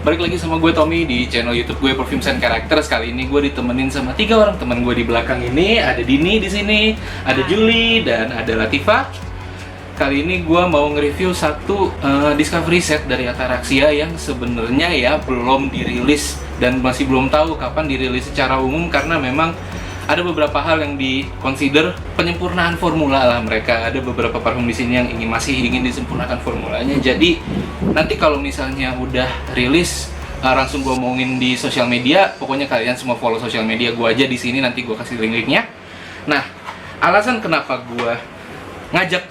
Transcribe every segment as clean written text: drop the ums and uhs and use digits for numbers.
Balik lagi sama gue Tommy di channel YouTube gue Perfumes and Characters. Kali ini gue ditemenin sama 3 orang teman gue di belakang ini. Ada Dini di sini, ada Julie, dan ada Latifah. Kali ini gue mau nge-review satu discovery set dari Ataraxia yang sebenarnya ya belum dirilis dan masih belum tahu kapan dirilis secara umum karena memang ada beberapa hal yang di-consider penyempurnaan formula lah mereka. Ada beberapa parfum di sini yang masih ingin disempurnakan formulanya. Jadi nanti kalau misalnya udah rilis, langsung gue omongin di sosial media. Pokoknya kalian semua follow sosial media gue aja di sini. Nanti gue kasih link-linknya. Nah, alasan kenapa gue ngajak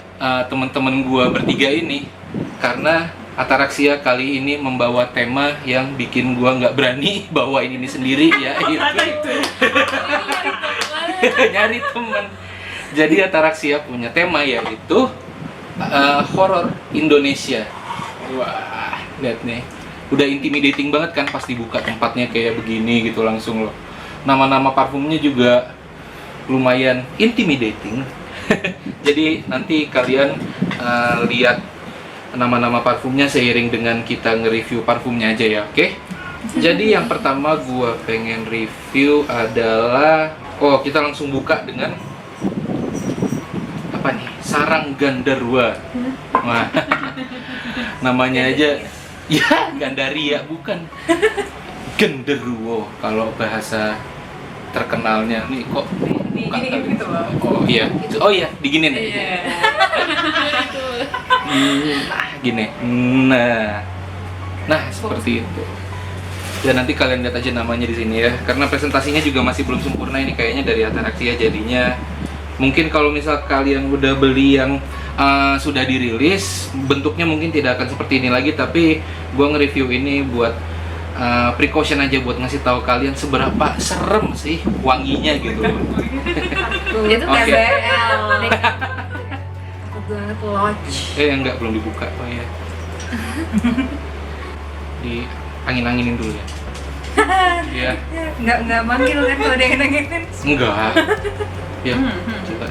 teman-teman gue bertiga ini karena Ataraxia kali ini membawa tema yang bikin gua nggak berani bawain ini sendiri ya gitu. Nyari teman. Jadi Ataraxia punya tema yaitu horor Indonesia. Wah, lihat nih. Udah intimidating banget kan pas dibuka tempatnya kayak begini gitu langsung loh. Nama-nama parfumnya juga lumayan intimidating. Jadi nanti kalian lihat nama-nama parfumnya seiring dengan kita nge-review parfumnya aja ya, oke? Jadi yang pertama gua pengen review adalah, kita langsung buka dengan apa nih? Sarang Gandarwa. Wah, namanya aja ya Gandaria bukan Genderuwo kalau bahasa terkenalnya nih kok. Gini gitu loh. Oh iya, diginin ya. Iya. Gini. Nah, seperti itu. Ya nanti kalian lihat aja namanya di sini ya. Karena presentasinya juga masih belum sempurna ini kayaknya dari Ataraxia jadinya. Mungkin kalau misal kalian udah beli yang sudah dirilis, bentuknya mungkin tidak akan seperti ini lagi. Tapi gua nge-review ini buat precaution aja buat ngasih tahu kalian seberapa serem sih wanginya gitu. Dia tuh Oke. KBL. Takut banget lodge. Enggak, belum dibuka. Oh ya. Di angin-anginin dulu ya. Iya. Enggak manggil kan kalau dia nganginin. Enggak. Ya, coba.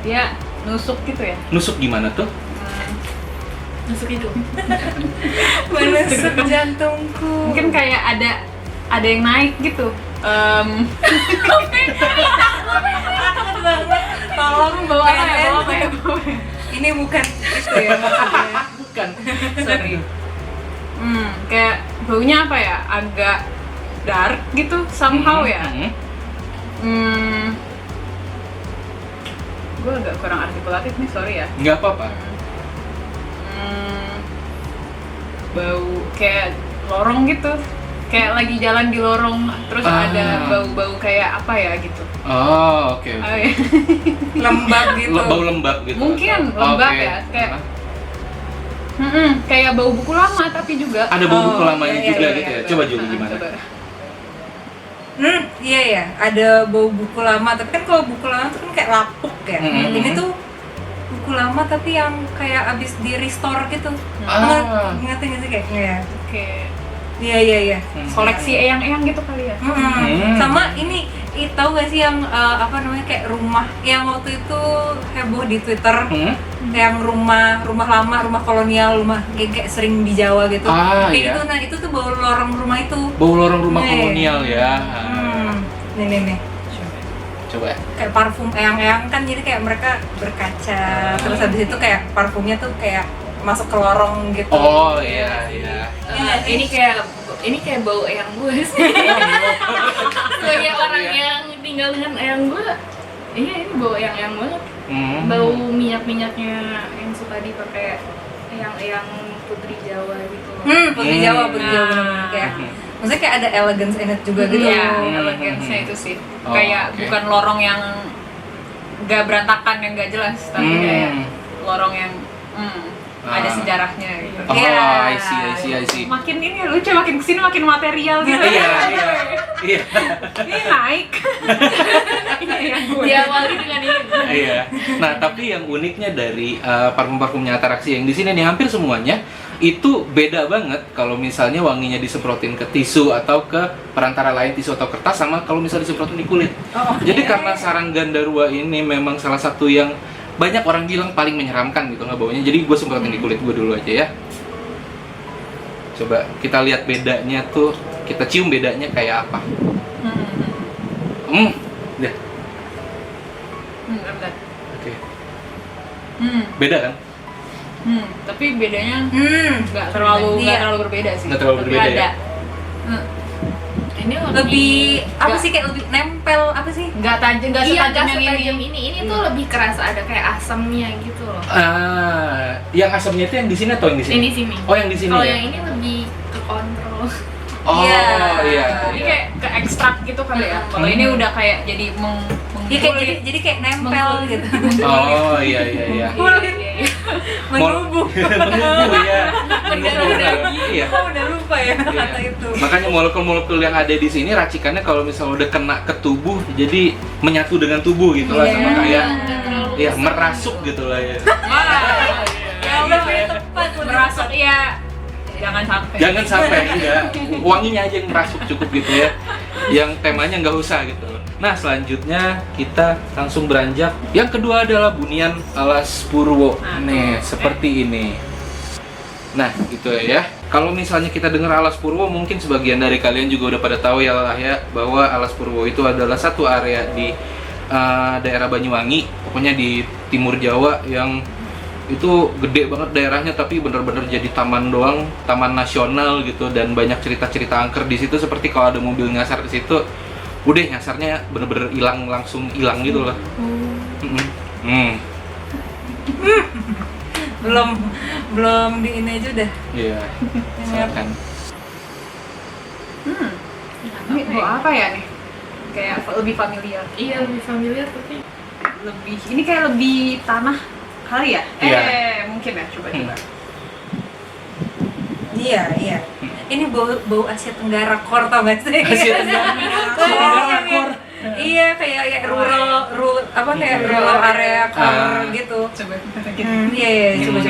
Dia nusuk gitu ya? Nusuk gimana tuh? Nusuk hidung. Menusuk jantungku. Mungkin kayak ada yang naik gitu. Tolong bawa apa ya? Bawa apa ya? Ini bukan itu ya maksudnya. Bukan. Sorry. Kayak baunya apa ya? Agak dark gitu somehow ya. Gue agak kurang artikulatif nih, sorry ya. Nggak apa-apa. Bau kayak lorong gitu, kayak lagi jalan di lorong terus ada bau-bau kayak apa ya gitu. Oh, oke. Oh, ya. Lembab gitu. Bau lembab gitu. Mungkin lembab Oke. ya, kayak kayak bau buku lama tapi juga Ada bau buku lamanya iya, juga iya, gitu ya. iya. Coba Juli gimana? Coba. Iya ya, ada bau buku lama, tapi kan kalau buku lama tuh kan kayak lapuk ya. Ini tuh buku lama tapi yang kayak abis di restore gitu. Ngerti nggak sih kayaknya ya? Oke. Iya. Koleksi eyang-eyang gitu kali ya. Sama ini tahu gak sih yang apa namanya kayak rumah yang waktu itu heboh di Twitter, yang rumah lama, rumah kolonial, rumah kayak sering di Jawa gitu. Kayak Iya. itu, nah itu tuh bau lorong rumah itu. Bau lorong rumah Nih. kolonial ya. Nih. Coba. Kayak parfum eyang-eyang kan, jadi kayak mereka berkaca, terus habis itu kayak parfumnya tuh kayak masuk ke lorong gitu. Oh iya. Ini kayak bau eyang gue sih. Sebagai orang yang tinggal dengan eyang gue, iya ini bau eyang-eyang banget. Bau minyak-minyaknya yang suka dipakai eyang-eyang putri Jawa gitu. Putri Jawa benar-benar kayak. Maksudnya kayak ada elegance in it juga gitu. Iya, elegance-nya itu sih. Oh, Kayak oke. bukan lorong yang gak berantakan, yang gak jelas, tapi kayak lorong yang ada sejarahnya gitu. Oh, Iya. I see. Makin ini lucu, makin kesini makin material gitu. Iya. Ini naik. Diawali dengan ini. Iya. Nah, tapi yang uniknya dari parfum-parfumnya Ataraxia yang di sini nih hampir semuanya itu beda banget kalau misalnya wanginya disemprotin ke tisu atau ke perantara lain tisu atau kertas sama kalau misalnya disemprotin di kulit. Jadi karena sarang Gandarwa ini memang salah satu yang banyak orang bilang paling menyeramkan gitu nggak baunya. Jadi gue semprotin di kulit gue dulu aja ya. Coba kita lihat bedanya tuh, kita cium bedanya kayak apa. Deh. Bentar. Oke. Beda kan? Tapi bedanya nggak terlalu berbeda sih. Nggak terlalu Tapi berbeda ada. ya? Ini Lebih apa sih, kayak lebih nempel apa sih? nggak tajam, nggak Iya, setajam nggak yang setajam ini. Ini tuh lebih kerasa, ada kayak asamnya gitu loh. Yang asamnya itu yang di sini atau yang di sini? Ini sini. Oh, yang di sini Kalau ya? yang ini lebih ke kontrol. Oh, Iya. iya. Ini kayak ke ekstrak gitu kali ya. Kalau ini udah kayak jadi Iya, kayak jadi kayak nempel gitu. Oh, iya. Iya. Menubuh. Menubuh ya. Menubuh. Iya. Kok udah lupa ya kata itu. Makanya molekul-molekul yang ada di sini racikannya kalau misalnya udah kena ke tubuh jadi menyatu dengan tubuh gitu lah, sama kayak ya merasuk gitu lah ya. Ya lebih tepat merasuk ya. Jangan sampai enggak. Wanginya aja yang merasuk cukup gitu ya. Yang temanya nggak usah gitu. Nah, selanjutnya kita langsung beranjak. Yang kedua adalah bunian alas Purwo. Nih, seperti ini. Nah, gitu ya. Kalau misalnya kita dengar alas Purwo, mungkin sebagian dari kalian juga udah pada tahu ya lah ya, bahwa alas Purwo itu adalah satu area di daerah Banyuwangi, pokoknya di timur Jawa, yang itu gede banget daerahnya, tapi bener-bener jadi taman doang, taman nasional gitu, dan banyak cerita-cerita angker di situ. Seperti kalau ada mobil nyasar di situ, udah nyasarnya bener-bener langsung hilang gitu lah. belum di ini aja udah. Iya. Silakan. Ini bau apa ya nih? Kayak lebih familiar. Iya, lebih familiar tapi Ini kayak lebih tanah kali ya? Iya. Mungkin ya, coba. Iya. Ini bau Asia Tenggara core, tau gak sih? Asia Tenggara core. Iya, kayak rural apa, kayak rural area core gitu. Coba. Iya, coba.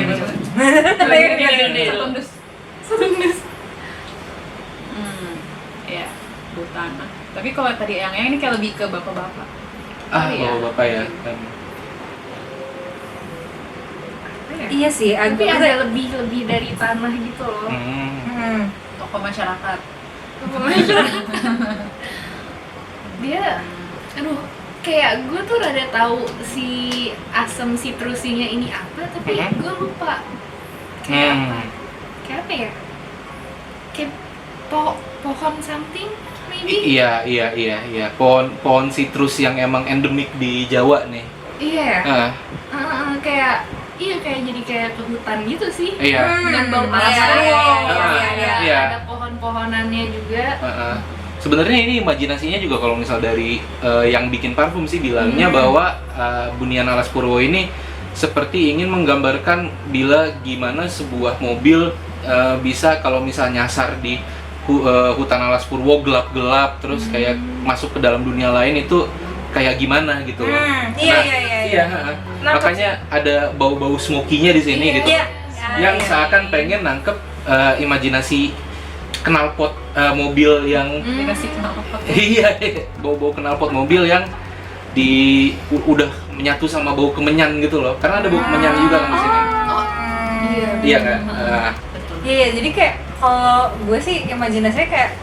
Setundus. Iya, bau tanah. Tapi kalau tadi yang ini kayak lebih ke bapak-bapak. Bawa bapak ya. Iya sih, tapi ada lebih dari tanah gitu loh. Tokoh masyarakat. Dia, aduh, kayak gue tuh rada tahu si asam sitrusinya ini apa, tapi gue lupa. Kayak apa ya? Kayak pohon something maybe? Iya. Pohon citrus yang emang endemik di Jawa nih. Iya. Kayak jadi kayak ke hutan gitu sih. Iya. Dengan bau tanah. Iya. Ada pohon-pohonannya juga. Sebenarnya ini imajinasinya juga kalau misal dari yang bikin parfum sih bilangnya bahwa bunian alas Purwo ini seperti ingin menggambarkan bila gimana sebuah mobil bisa kalau misal nyasar di hutan alas Purwo gelap-gelap terus kayak masuk ke dalam dunia lain itu kayak gimana gitu loh. Iya. Makanya ada bau-bau smoky-nya di sini gitu. Yang seakan pengen nangkep imajinasi knalpot mobil yang Dikasih knalpot. iya, bau-bau knalpot mobil yang udah menyatu sama bau kemenyan gitu loh. Karena ada bau kemenyan juga kan di sini. Iya kan? Iya, jadi kayak kalau gue sih imajinasinya kayak,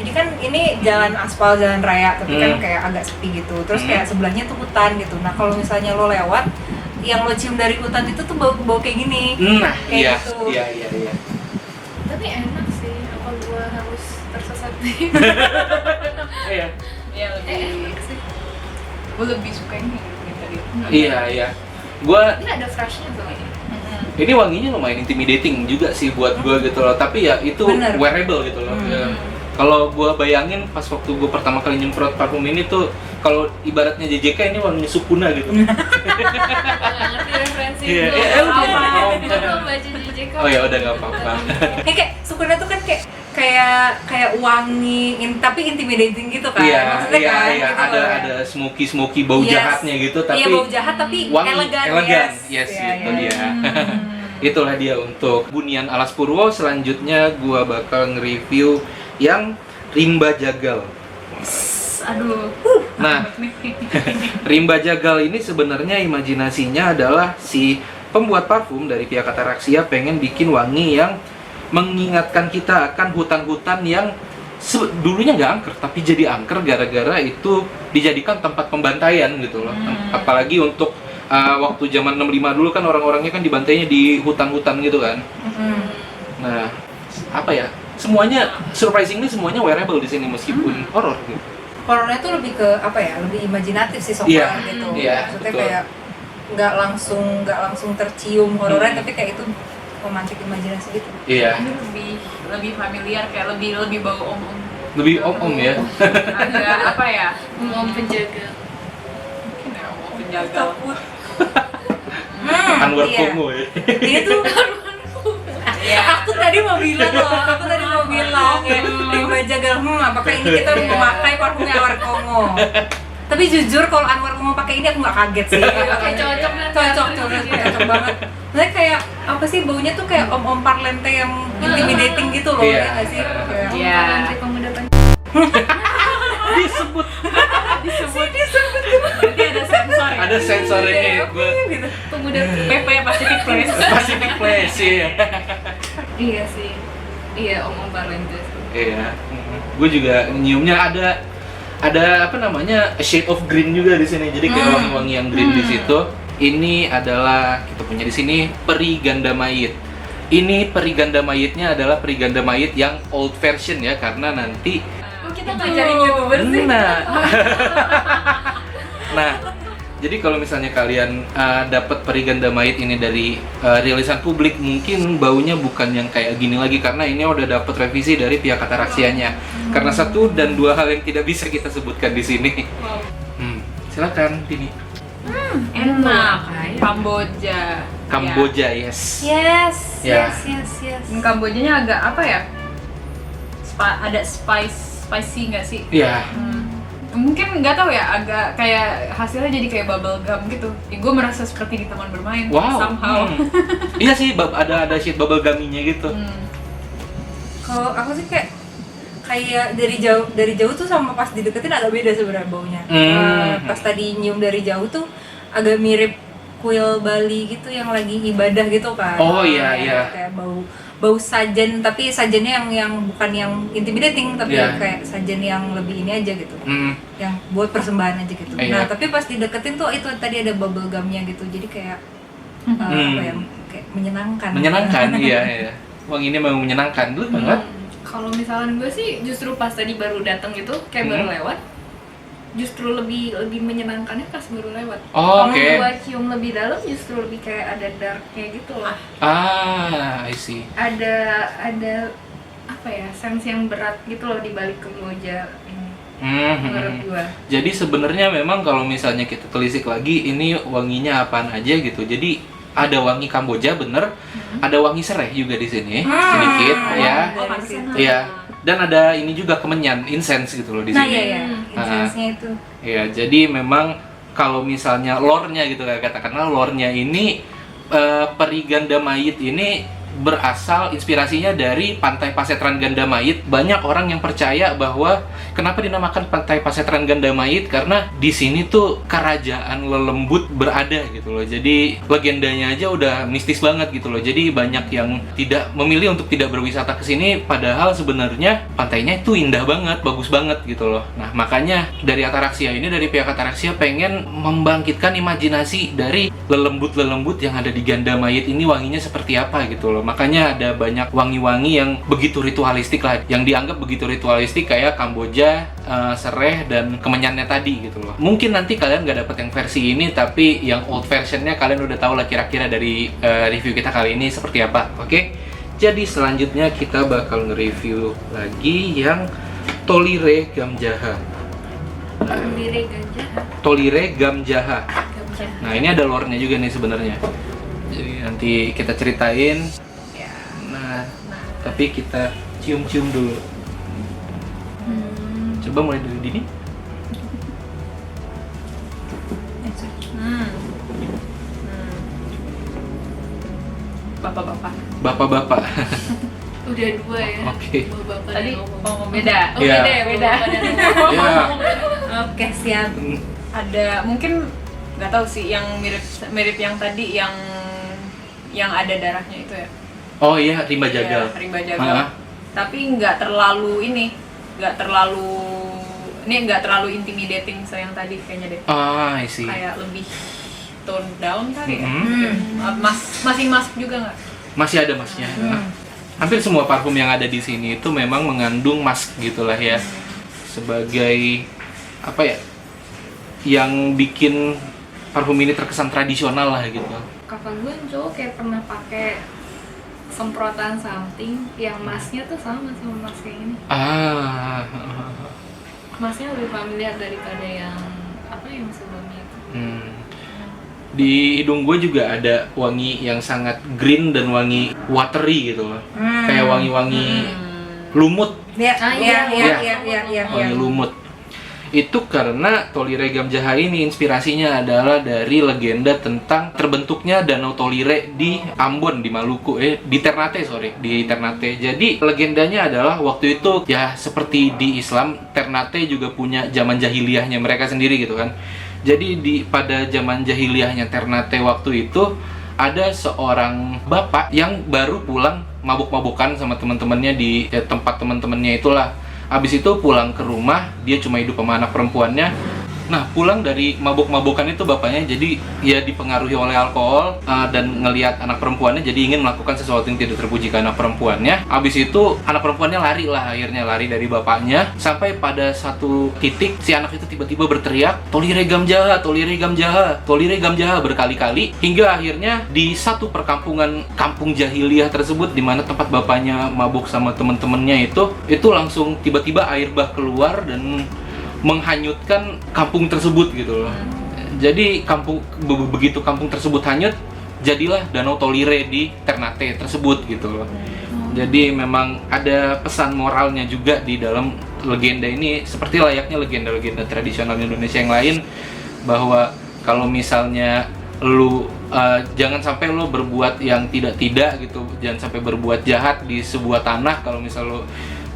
jadi kan ini jalan aspal, jalan raya, tapi kan kayak agak sepi gitu. Terus kayak sebelahnya tuh hutan gitu. Nah kalau misalnya lo lewat, yang lo cium dari hutan itu tuh bau kayak gini. Nah, kayak iya, gitu. iya. Tapi enak sih, apa gue harus tersesat nih? Iya. Iya, lebih sih. Gue lebih suka ini tadi. Iya. Gua Ini ada freshnya tuh ini. ini wanginya lumayan intimidating juga sih buat gua gitu loh. Tapi ya itu Bener. wearable gitu loh. Ya. Kalau gua bayangin pas waktu gua pertama kali nyemprot parfum ini tuh, kalau ibaratnya JJK ini wanginya Sukuna gitu. Gak ngerti referensi Iya, gue. iya, Apa? oh. Gue belum baca JJK. Oh ya udah nggak apa-apa. Ini kayak Sukuna tuh kan kayak wangi, tapi intimidating gitu kan. Maksudnya kan, iya. gitu Ada smoky bau Yes. jahatnya gitu, tapi Iya, bau jahat tapi wangi, elegan. Yes, Iya, itu iya. dia. Itulah dia untuk bunian alas Purwo. Selanjutnya gua bakal nge-review yang Rimba Jagal. Aduh. Nah, Rimba Jagal ini sebenarnya imajinasinya adalah si pembuat parfum dari pihak Ataraxia pengen bikin wangi yang mengingatkan kita akan hutan-hutan yang dulunya nggak angker tapi jadi angker gara-gara itu dijadikan tempat pembantaian gitu loh. Apalagi untuk waktu zaman 65 dulu kan orang-orangnya kan dibantainya di hutan-hutan gitu kan. Nah, apa ya? Semuanya surprisingly semuanya wearable di sini meskipun horor gitu. Horornya tuh lebih ke apa ya? Lebih imajinatif sih so far Iya, gitu. iya, Maksudnya betul. kayak nggak langsung tercium horornya, tapi kayak itu memancing imajinasi gitu. Iya, Ini lebih familiar, kayak lebih bau om-om. lebih om-om ya. Agak apa ya? Om penjaga. Mungkin ya om penjaga. Takut. Anwar iya. Kongo ya. Ini tuh Iya. aku tadi mau bilang ya, di Bajaga, apakah ini kita memakai parfumnya Anwar Kongo? Tapi jujur kalau Anwar Kongo pakai ini aku nggak kaget sih. Kayak cocok banget. Soalnya kayak apa sih, baunya tuh kayak om-om parlente yang intimidating gitu loh, Iya. ya nggak sih? Kayak- Iya. Menteri Pemuda Disebut Berarti ada sensor ya? ada sensornya gue gitu. Pemuda. PP Pacific Place. Pacific Place ya. Iya sih. Iya, Om Parlente. Iya. Gue juga nyiumnya ada apa namanya, a shade of green juga di sini. Jadi kayak wangi-wangi yang green di situ. Ini adalah kita punya di sini peri ganda mayit. Ini peri ganda mayitnya adalah peri ganda mayit yang old version ya, karena nanti Kita ngajarin YouTuber sih. Nah, jadi kalau misalnya kalian dapat peri ganda mayit ini dari rilisan publik, mungkin baunya bukan yang kayak gini lagi karena ini udah dapat revisi dari pihak Ataraxianya. Karena satu dan dua hal yang tidak bisa kita sebutkan di sini. Silakan, Tini. Enak. Kamboja. Kamboja, yes. Yes. Ya. Kambojanya agak apa ya? Ada spicy nggak sih? Iya. Mungkin nggak tahu ya, agak kayak hasilnya jadi kayak bubble gum gitu. Gue merasa seperti di taman bermain. Wow. Somehow. Iya sih, ada shade bubble gummy-nya gitu. Kalau aku sih kayak dari jauh tuh sama pas dideketin agak beda sebenarnya baunya. Pas tadi nyium dari jauh tuh agak mirip kuil Bali gitu yang lagi ibadah gitu kan. Oh, iya, iya. Kayak bau sajen, tapi sajennya yang bukan yang intimidating, tapi Iya. kayak sajen yang lebih ini aja gitu. Yang buat persembahan aja gitu. Iya. Nah, tapi pas dideketin tuh itu tadi ada bubble gumnya gitu. Jadi kayak apa ya? Kayak menyenangkan. Menyenangkan, iya. Wanginya memang menyenangkan, dulu banget. Kalau misalkan gue sih justru pas tadi baru datang gitu, kayak baru lewat, justru lebih menyenangkannya pas baru lewat. Oh, oke. Kalau gua cium lebih dalam justru lebih kayak ada darknya gitu loh. I see. Ada apa ya, sense yang berat gitu loh di balik Kamboja ini. Menurut gua. Jadi sebenarnya memang kalau misalnya kita telisik lagi, ini wanginya apaan aja gitu. Jadi ada wangi Kamboja bener, ada wangi serai juga di sini sedikit ya. Oh, pantesan. Iya. Dan ada ini juga kemenyan, incense gitu loh di Nah, sini. iya. Incense-nya itu. Iya, jadi memang kalau misalnya lore-nya gitu kayak katakanlah lore-nya ini peri ganda mayit ini berasal inspirasinya dari Pantai Pasetran Ganda Mayit. Banyak orang yang percaya bahwa kenapa dinamakan Pantai Pasetran Ganda Mayit karena di sini tuh kerajaan lelembut berada gitu loh. Jadi legendanya aja udah mistis banget gitu loh. Jadi banyak yang tidak memilih untuk tidak berwisata ke sini padahal sebenarnya pantainya itu indah banget, bagus banget gitu loh. Nah, makanya dari Ataraxia ini, dari pihak Ataraxia pengen membangkitkan imajinasi dari lelembut-lelembut yang ada di Ganda Mayit ini wanginya seperti apa gitu loh. Makanya ada banyak wangi-wangi yang begitu ritualistik lah, yang dianggap begitu ritualistik kayak Kamboja, sereh, dan kemenyannya tadi gitu loh. Mungkin nanti kalian nggak dapet yang versi ini, tapi yang old versionnya kalian udah tahu lah kira-kira dari review kita kali ini seperti apa, oke? Jadi selanjutnya kita bakal nge-review lagi yang Tolire Gam Jaha. Sendiri ganja. Tolire Gam Jaha. Nah, ini ada lore-nya juga nih sebenarnya. Jadi nanti kita ceritain. Nah, tapi kita cium-cium dulu. Coba mulai dari Dini. Bapak-bapak. Bapak-bapak. Udah dua ya. Oke. Bapak Tadi dan ngomong. ngomong beda. Oh, Iya. beda ya, beda. Ya. Oke, siap. Ada mungkin nggak tahu sih yang mirip yang tadi yang ada darahnya itu ya. Oh iya, rimba jagal. Iya, rimba jagal. Tapi nggak terlalu nggak terlalu intimidating sayang tadi kayaknya deh. I see. Kayak lebih tone down kali ya. Masih masuk juga nggak? Masih ada masknya. Hampir semua parfum yang ada di sini itu memang mengandung mask gitulah ya. Sebagai apa ya? Yang bikin parfum ini terkesan tradisional lah gitu. Kakak gue yang cowok kayak pernah pakai semprotan something yang masknya tuh sama mask kayak ini. Masknya lebih familiar daripada yang sebelumnya itu. Di hidung gue juga ada wangi yang sangat green dan wangi watery gitu loh. Kayak wangi-wangi lumut. Iya. Wangi lumut. Itu karena Tolire Gamjaha ini inspirasinya adalah dari legenda tentang terbentuknya Danau Tolire di Ambon, di Maluku, di Ternate. Jadi legendanya adalah waktu itu ya seperti di Islam, Ternate juga punya zaman jahiliyahnya mereka sendiri gitu kan. Jadi pada zaman jahiliyahnya Ternate waktu itu ada seorang bapak yang baru pulang mabuk-mabukan sama teman-temannya di tempat teman-temannya itulah. Abis itu pulang ke rumah, dia cuma hidup sama anak perempuannya. Nah, pulang dari mabuk-mabukan itu bapaknya jadi ya dipengaruhi oleh alkohol dan ngelihat anak perempuannya, jadi ingin melakukan sesuatu yang tidak terpuji ke anak perempuannya. Abis itu anak perempuannya akhirnya lari dari bapaknya, sampai pada satu titik si anak itu tiba-tiba berteriak, Tolire Gamjaha, Tolire Gamjaha, Tolire Gamjaha berkali-kali, hingga akhirnya di satu perkampungan kampung jahiliyah tersebut di mana tempat bapaknya mabuk sama temen-temennya itu langsung tiba-tiba air bah keluar dan menghanyutkan kampung tersebut gitu loh. Jadi begitu kampung tersebut hanyut, jadilah Danau Tolire di Ternate tersebut gitu loh. Jadi memang ada pesan moralnya juga di dalam legenda ini, seperti layaknya legenda-legenda tradisional Indonesia yang lain, bahwa kalau misalnya lu jangan sampai lu berbuat yang tidak gitu, jangan sampai berbuat jahat di sebuah tanah. Kalau misal lu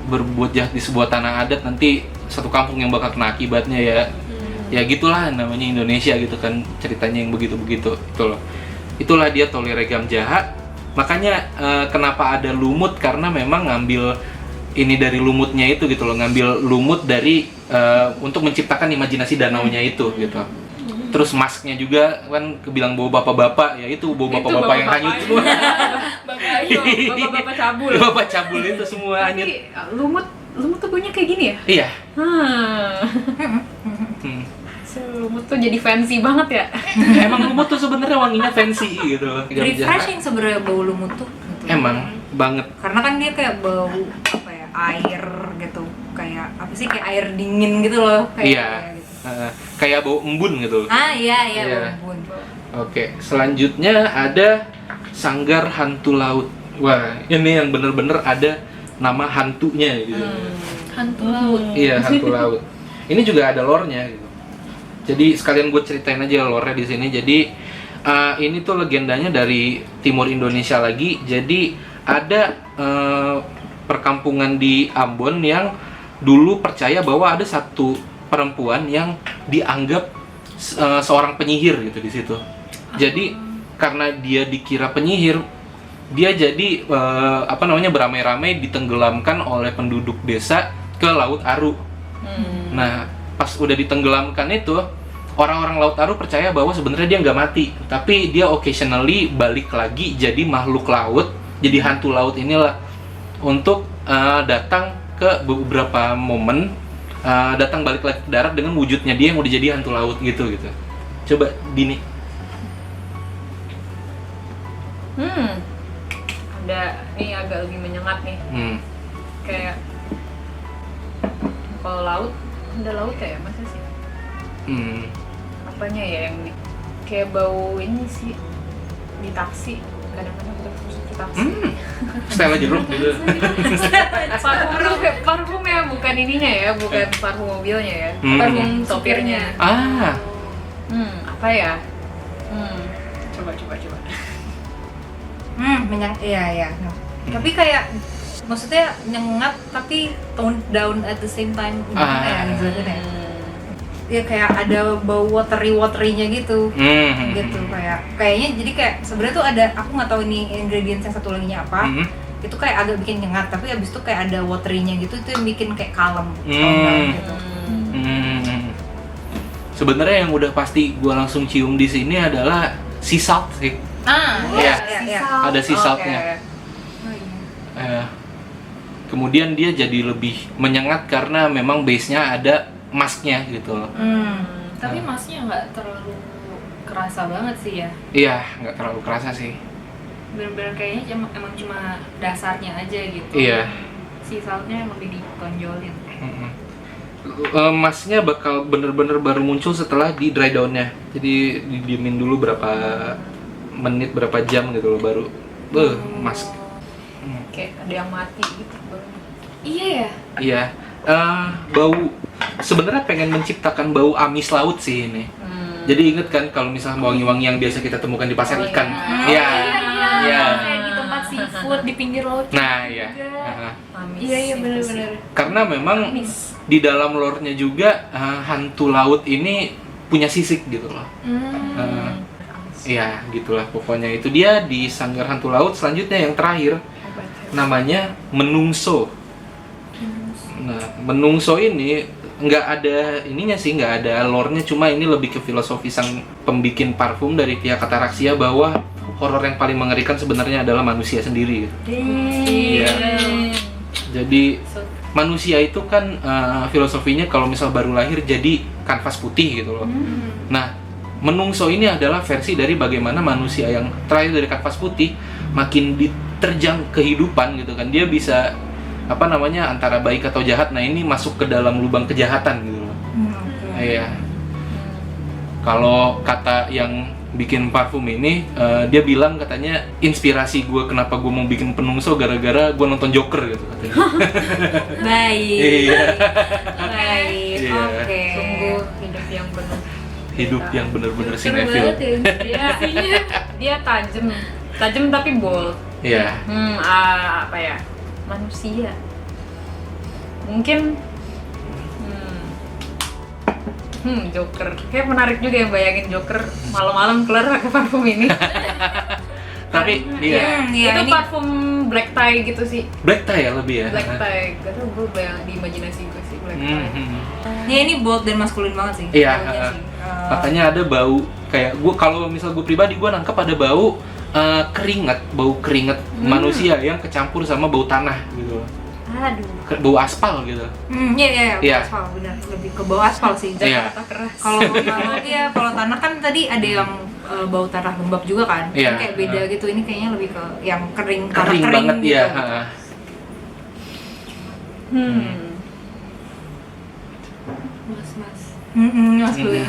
berbuat jahat di sebuah tanah adat, nanti satu kampung yang bakal kena akibatnya ya. Ya gitulah namanya Indonesia gitu kan, ceritanya yang begitu-begitu itu loh. Itulah dia Tolire Gamjaha. Makanya kenapa ada lumut, karena memang ngambil ini dari lumutnya itu gitu loh, ngambil lumut dari untuk menciptakan imajinasi danaunya itu gitu. Terus masknya juga kan kebilang bau bapak-bapak, ya itu bau bapak-bapak yang hanyut semua. Bapak-bapak cabul. Bapak cabul itu semua hanyut. Lumut tuh punya kayak gini ya? Iya. Lumut tuh jadi fancy banget ya. Emang lumut tuh sebenarnya wanginya fancy gitu. Refreshing sebenarnya bau lumut tuh. Emang banget. Karena kan dia kayak bau apa ya, air gitu. Kayak apa sih, kayak air dingin gitu loh. Iya. Kayak bau embun gitu. Iya, bau embun. Oke, selanjutnya ada Sanggar Hantu Laut. Wah, ini yang bener-bener ada nama hantunya gitu. Hantu laut. Iya, hantu laut. Ini juga ada lore-nya gitu. Jadi sekalian gue ceritain aja lore-nya di sini. Jadi ini tuh legendanya dari timur Indonesia lagi. Jadi ada perkampungan di Ambon yang dulu percaya bahwa ada satu perempuan yang dianggap seorang penyihir gitu di situ. Jadi karena dia dikira penyihir, dia jadi beramai-ramai ditenggelamkan oleh penduduk desa ke Laut Aru. Nah, pas udah ditenggelamkan itu, orang-orang Laut Aru percaya bahwa sebenarnya dia nggak mati, tapi dia occasionally balik lagi jadi makhluk laut, jadi hantu laut inilah, untuk datang ke beberapa momen, datang balik lagi ke darat dengan wujudnya dia yang udah jadi hantu laut gitu. Coba Dini. Ada nih agak lebih menyengat nih. Kayak kalau laut, ada laut ya masa sih? Apanya ya yang kayak bau ini sih di taksi, kadang-kadang kita masuk ke taksi. Stella jeruk gitu. Parfum ya, bukan ininya ya, bukan parfum mobilnya ya, parfum sopirnya. Apa ya? Coba. Iya. Tapi kayak maksudnya nyengat tapi tone down at the same time. ya kayak ada bau watery-nya gitu. Gitu kayaknya jadi kayak sebenarnya tuh ada, aku nggak tahu ini ingredients yang satu laginya apa. Itu kayak agak bikin nyengat, tapi abis itu kayak ada watery-nya gitu, itu yang bikin kayak kalem gitu. Sebenarnya yang udah pasti gue langsung cium di sini adalah sea salt sih. Iya. Ada sea saltnya. Kemudian dia jadi lebih menyengat karena memang base-nya ada masknya gitu loh. Tapi masknya nggak terlalu kerasa banget sih ya. Iya, nggak terlalu kerasa sih. Bener-bener kayaknya emang cuma dasarnya aja gitu. Iya. Si saltnya emang ditonjolin. Masknya bakal bener-bener baru muncul setelah di dry down-nya. Jadi didiemin dulu berapa menit, berapa jam gitu loh baru mask. Kayak ada yang mati gitu. Iya ya. Iya. Bau sebenarnya pengen menciptakan bau amis laut sih ini. Jadi inget kan kalau misalnya wangi-wangi yang biasa kita temukan di pasar ikan. Iya. Iya. Kayak di tempat seafood di pinggir laut. Nah, iya. Iya benar-benar. Karena memang di dalam lore-nya juga hantu laut ini punya sisik gitu loh. Iya, gitulah pokoknya. Itu dia di Sanggar Hantu Laut. Selanjutnya yang terakhir namanya menungso. Nah, menungso ini nggak ada ininya sih, nggak ada lore-nya, cuma ini lebih ke filosofi sang pembikin parfum dari pihak Ataraxia bahwa horor yang paling mengerikan sebenarnya adalah manusia sendiri. Iya. Jadi manusia itu kan filosofinya kalau misal baru lahir jadi kanvas putih gitu loh. Nah, menungso ini adalah versi dari bagaimana manusia yang terakhir dari kanvas putih makin diterjang kehidupan gitu kan. Dia bisa antara baik atau jahat. Nah, ini masuk ke dalam lubang kejahatan gitu loh. Iya. Kalau kata yang bikin parfum ini, dia bilang katanya inspirasi gue kenapa gue mau bikin penungso gara-gara gue nonton Joker gitu katanya. Baik. Iya. Baik. Iya. Oke. Sungguh hidup yang penuh. Hidup yang bener-bener Seru sinetron. banget ya. Dia tajam tapi bold. Iya. Apa ya, manusia mungkin. Joker kayak menarik juga ya, bayangin Joker malam-malam keluar pakai parfum ini. Tapi iya. Itu ini parfum black tie gitu sih. Black tie ya lebih ya. Black tie, gak tau gue bayang di imajinasi gue sih black tie. Ya ini bold dan maskulin banget sih. Iya. Baunya sih. Makanya ada bau kayak gue, kalau misal gue pribadi gue nangkep ada bau bau keringat manusia yang kecampur sama bau tanah gitu. Aduh. Bau aspal gitu. Iya. Aspal benar, lebih ke bau aspal sih. Iya. Jakarta keras. Kalau tanah kan tadi ada yang bau tanah lembab juga kan. Iya. Kayak beda gitu. Ini kayaknya lebih ke yang kering banget gitu. ya. Mas. Maskulin.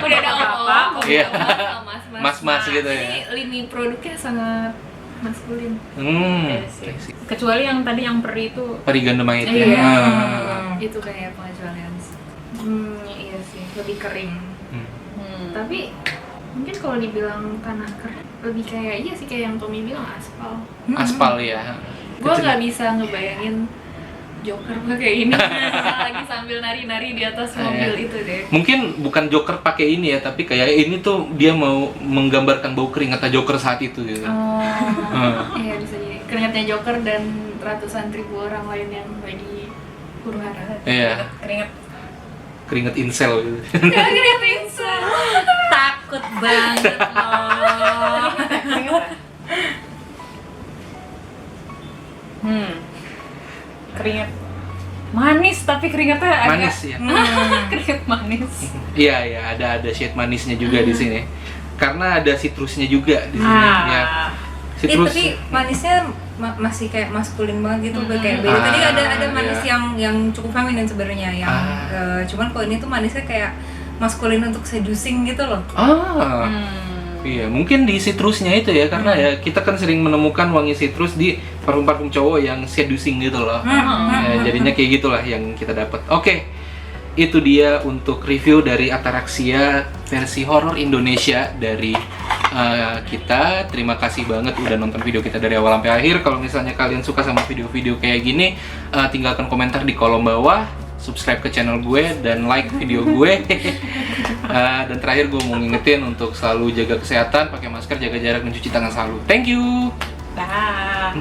Udah ada apa-apa. Iya. Mas gitu ya. Ini lini produknya sangat maskulin. Kecuali yang tadi yang peri itu. Perigandemite Iya. ya. Itu kayak pengecualian. Iya sih, lebih kering. Tapi mungkin kalau dibilang tanah kering lebih kayak iya sih, kayak yang Tommy bilang aspal. Aspal ya. Gue nggak bisa ngebayangin Joker pakai ini lagi sambil nari-nari di atas mobil itu deh. Mungkin bukan Joker pakai ini ya, tapi kayak ini tuh dia mau menggambarkan bau keringatnya Joker saat itu gitu. Iya bisa jadi keringatnya Joker dan ratusan ribu orang lain yang lagi huru-hara. Iya. Keringat incel gitu. Keringat insel. Takut banget loh. Keringat manis tapi keringatnya agak Manis ya. keringat manis. Iya, ada shade manisnya juga di sini. Karena ada citrusnya juga di sini ya. Citrus. Tapi manisnya masih kayak maskulin banget gitu, kayak beda. Tadi ada manis yang cukup feminin sebenarnya, yang cuman kalau ini tuh manisnya kayak maskulin untuk seducing gitu loh. Iya, mungkin di citrusnya itu ya, karena ya kita kan sering menemukan wangi citrus di parfum-parfum cowok yang seducing gitu loh. Ya, jadinya kayak gitulah yang kita dapat. Oke, itu dia untuk review dari Ataraxia versi horor Indonesia dari kita. Terima kasih banget udah nonton video kita dari awal sampai akhir. Kalau misalnya kalian suka sama video-video kayak gini, tinggalkan komentar di kolom bawah. subscribe ke channel gue, dan like video gue. Dan terakhir gue mau ngingetin untuk selalu jaga kesehatan, pakai masker, jaga jarak, dan cuci tangan selalu. Thank you. Dah.